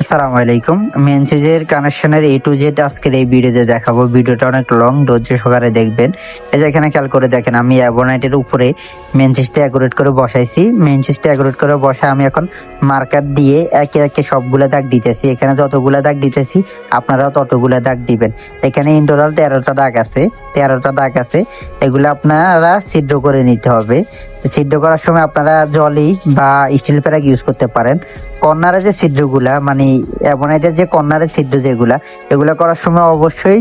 আসসালামু আলাইকুম। মেন সুইচের কানেকশনের এ টু জেড আজকের এই ভিডিওতে দেখাবো। ভিডিওটা অনেক লং, ধৈর্য সহকারে দেখবেন। এই যে এখানে খেয়াল করে দেখেন, আমি অ্যাবোনাইটের উপরে মেন সুইচটা অ্যাকুরেট করে বসাইছি। মেন সুইচটা অ্যাকুরেট করে বসা আমি এখন মার্কার দিয়ে একে একে সবগুলা দাগ দিতেছি। এখানে যতগুলা দাগ দিতেছি আপনারাও ততগুলা দাগ দিবেন। এখানে ইন টোটাল 13টা দাগ আছে, 13টা দাগ আছে। এগুলো আপনারা ছিদ্র করে নিতে হবে। ছিদ্র করার সময় আপনারা জলি বা স্টিল প্যারাক ইউজ করতে পারেন। কর্নারে যে ছিদ্রগুলা মানে অ্যাবোনাইটের যে কর্নারের ছিদ্র যেগুলা, এগুলা করার সময় অবশ্যই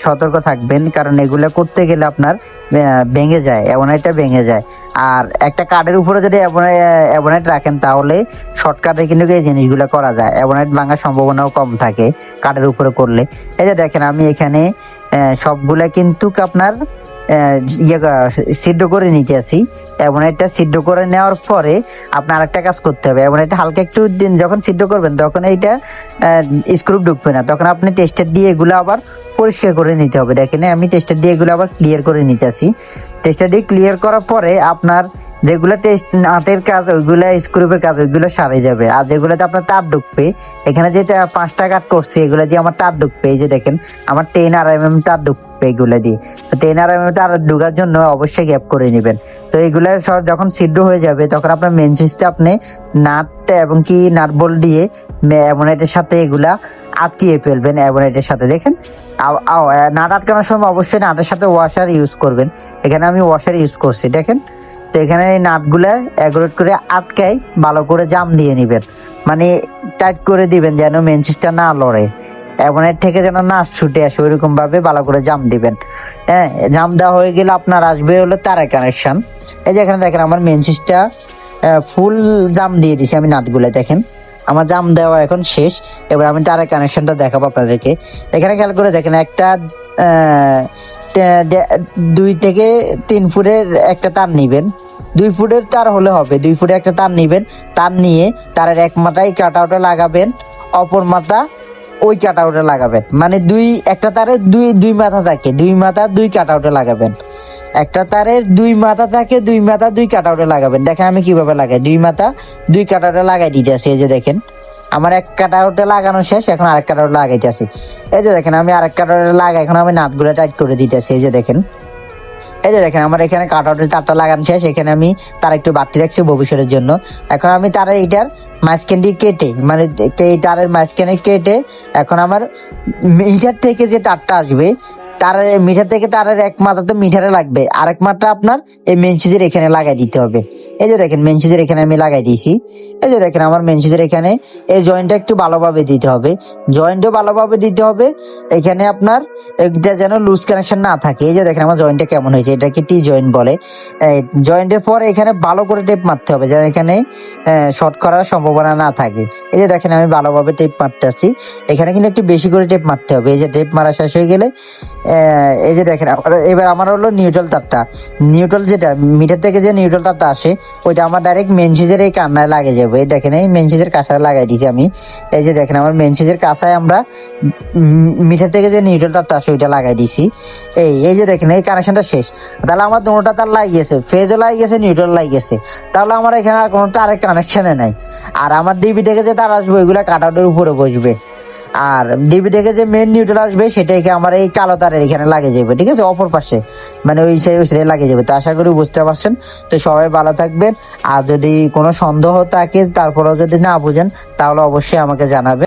সতর্ক থাকবেন, কারণ এগুলা করতে গেলে আপনার ভেঙে যায়, অ্যাবোনাইটটা ভেঙে যায়। আর একটা কার্ডের উপরে যদি অ্যাবোনাইট রাখেন তাহলে শর্টকাটে কিন্তু এই জিনিসগুলো করা যায়, অ্যাবোনাইট ভাঙার সম্ভাবনাও কম থাকে কার্ডের উপরে করলে। এই যে দেখেন আমি এখানে সবগুলা কিন্তু আপনার সিদ্ধ করে নিতে আসি। অ্যাবোনাইটটা সিদ্ধ করে নেওয়ার পরে আপনার একটা কাজ করতে হবে, অ্যাবোনাইটটা হালকা একটু যখন সিদ্ধ করবেন তখন এইটা স্ক্রু ঢুকবে না, তখন আপনি টেস্টার দিয়ে এগুলো আবার পরিষ্কার করে নিতে হবে। দেখেন আমি টেস্টার দিয়ে এগুলো আবার ক্লিয়ার করে নিতে আসি। টেস্টার দিয়ে ক্লিয়ার করার পরে আপনার যেগুলো টেস্ট নাটের কাজ ওইগুলো, স্ক্রুপের কাজ ওইগুলো সারে যাবে। আর যেগুলোতে আপনার তার ঢুকবে, এখানে যেটা 5টা কাট করছে এগুলো দিয়ে আমার তার ঢুকবে। এই যে দেখেন আমার 10 RMM তার ঢুকবে এগুলো দিয়ে। তো 10 RMM তার ঢুকার জন্য অবশ্যই গ্যাপ করে নেবেন। তো এগুলো সব যখন সিদ্ধ হয়ে যাবে তখন আপনার মেন সুইচটা আপনি নাট এবং কি নাট বোল্ট দিয়ে অ্যাবোনাইটের সাথে এগুলা আটকিয়ে ফেলবেন। অ্যাবোনাইটের সাথে দেখেন নাট আটকানোর সময় অবশ্যই নাটের সাথে ওয়াশার ইউজ করবেন। এখানে আমি ওয়াশার ইউজ করছি দেখেন। তো এখানে এই নাটগুলা অ্যাকুরেট করে আটকাই ভালো করে জাম দিয়ে নিবেন, মানে টাইট করে দিবেন যেন মেন সুইচটা না লড়ে, অ্যাবোনাইট থেকে যেন না ছুটে আসে, ওইরকম ভাবে ভালো করে জাম দিবেন। হ্যাঁ, জাম দেওয়া হয়ে গেলে আপনার আসবে হলো তারের কানেকশন। এই যে এখানে দেখেন আমার মেন সুইচটা ফুল জাম দিয়ে দিছি আমি নাটগুলো। দেখেন আমার জাম দেওয়া এখন শেষ। এবার আমি তারের কানেকশনটা দেখাবো আপনাদেরকে। এখানে খেয়াল করে দেখেন একটা 2 থেকে 3 ফুটের একটা তার নিবেন। 2 ফুটের তার হলে হবে, 2 ফুটে একটা তার নিবেন। তার নিয়ে তারের এক মাথায় কাট আউটে লাগাবেন, অপর মাথা ওই কাট আউটে লাগাবেন। মানে একটা তারের দুই মাথা থাকে, 2 মাথা 2 কাট আউটে লাগাবেন। একটা তারের 2 মাথা থাকে, 2 মাথা 2 কাট আউটে লাগাবেন। দেখেন আমি কিভাবে লাগাই, 2 মাথা 2 কাট আউটে লাগাই দিতে আসি। এই যে দেখেন আমার এক কাট আউটে লাগানো শেষ, এখন আরেক কাট আউটে লাগাইতে আসি। এই যে দেখেন আমি আরেক কাট আউটে লাগাই, এখন আমি নাটগুলো টাইট করে দিতেছি। এই যে দেখেন, এই যে দেখেন আমার এখানে কাট আউটের তারটা লাগানো শেষ। এখানে আমি তার একটু বাড়তি রাখছি ভবিষ্যতের জন্য। এখন আমি তারের এইটার মাঝখান দিয়ে কেটে, মানে এই তারের মাঝখানে কেটে, এখন আমার মিটার থেকে যে তারটা আসবে, তারের মিটার থেকে তারের এক মাথা তো মিটারে লাগবে, আরেক মাথা আপনার এই মেন সুইচের এখানে লাগাই দিতে হবে। এই যে দেখেন মেন সুইচের এখানে আমি লাগাই দিয়েছি। এই যে দেখেন আমার মেন সুইচের এখানে এই জয়েন্টটা একটু ভালোভাবে দিতে হবে, জয়েন্টও ভালোভাবে দিতে হবে। এখানে আপনার এটা যেন লুজ কানেকশন না থাকে। এই যে দেখেন আমার জয়েন্টটা কেমন হয়েছে, এটাকে টি জয়েন্ট বলে। জয়েন্টের পরে এখানে ভালো করে টেপ মারতে হবে যেন এখানে শর্ট করার সম্ভাবনা না থাকে। এই যে দেখেন আমি ভালোভাবে টেপ মারতেছি। এখানে কিন্তু একটু বেশি করে টেপ মারতে হবে। এই যে টেপ মারা শেষ হয়ে গেলে এই যে দেখেন এবার আমার হলো নিউট্রাল তারটা, নিউট্রাল যেটা মিটার থেকে যে নিউট্রাল তারটা আসে ওইটা আমার ডাইরেক্ট মেন সুইচের এই কান্নায় লাগে যাবে। এই দেখেন এই মেন সুইচের কাঁসায় লাগাই দিয়েছি আমি। এই যে দেখেন আমার মেন সুইচের কাঁসায় আমরা মিটার থেকে যে নিউট্রাল তারটা আসে ওইটা লাগাই দিছি। এই যে দেখেন এই কানেকশনটা শেষ। তাহলে আমার দুটোটা তার লাগিয়েছে, ফেজও লাগিয়েছে, নিউট্রাল লাগিয়েছে। তাহলে আমার এখানে আর কোনো তারের কানেকশনে নাই। আর আমার ডিবি থেকে যে তার আসবে ওইগুলা কাট আউটের উপরে বসবে। আর ডিবি থেকে যে মেন নিউট্রাল আসবে সেটাকে আমার এই কালো তারের এখানে লাগিয়ে যাবে, ঠিক আছে, অপর পাশে, মানে ওই সাইডে লাগিয়ে যাবে। তো আশা করি বুঝতে পারছেন। তো সবাই ভালো থাকবেন। আর যদি কোনো সন্দেহ থাকে তারপরেও যদি না বুঝেন তাহলে অবশ্যই আমাকে জানাবেন।